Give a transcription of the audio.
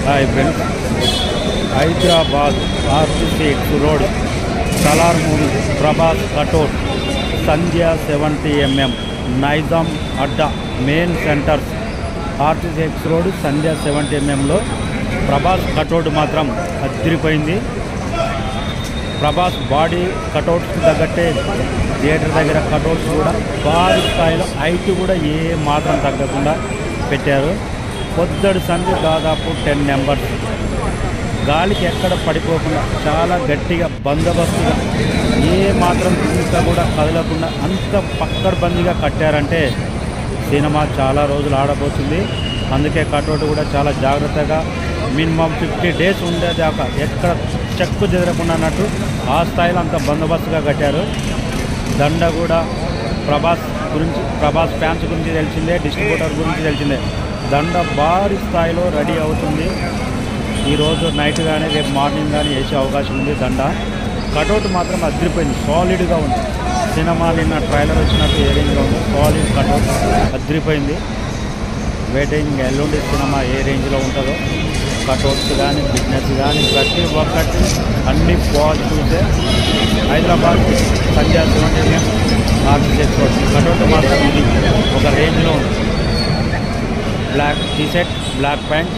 Hi friends, Hyderabad RTC road Salaar movie Prabhas cutout Sandhya 70mm Nizam అడ్డా main centres RTC road Sandhya 70mmలో Prabhas cutout మాత్రం అదిరిపోయింది. ప్రభాస్ బాడీ కటౌట్స్కి తగ్గట్టే థియేటర్ దగ్గర కటౌట్స్ కూడా భారీ స్థాయిలో హైట్ కూడా ఏ మాత్రం తగ్గకుండా పెట్టారు. పొద్దడి సంధి దాదాపు 10 మెంబర్స్ గాలికి ఎక్కడ పడిపోకుండా చాలా గట్టిగా బందోబస్తుగా ఏ మాత్రం ఇంకా కూడా కదలకుండా అంత పక్కడబందీగా కట్టారంటే సినిమా చాలా రోజులు ఆడబోతుంది. అందుకే కటౌట్ కూడా చాలా జాగ్రత్తగా మినిమం 50 డేస్ ఉండేదాకా ఎక్కడ చెక్కు చెదరకుండా అన్నట్టు ఆ స్థాయిలో అంత బందోబస్తుగా కట్టారు. దండ కూడా ప్రభాస్ ఫ్యాన్స్ గురించి తెలిసిందే, డిస్ట్రిబ్యూటర్ గురించి తెలిసిందే. దండ భారీ స్థాయిలో రెడీ అవుతుంది. ఈరోజు నైట్ కానీ రేపు మార్నింగ్ కానీ వేసే అవకాశం ఉంది. దండ కటౌట్ మాత్రం అదిరిపోయింది, సాలిడ్గా ఉంది. సినిమా నిన్న ట్రైలర్ వచ్చినట్టు ఏ రేంజ్లో ఉంది, సాలిడ్ కటౌట్ అదిరిపోయింది. వెయిటింగ్ ఎల్లుండి సినిమా ఏ రేంజ్లో ఉంటుందో. కటౌట్స్ కానీ బిజినెస్ కానీ ప్రతి ఒక్కటి అన్ని పాజిటివ్సే. Hyderabad Sandhya 70mm RTC road cutout మాత్రం ఇది ఒక రేంజ్లో ఉంది. Black T shirt, black pant,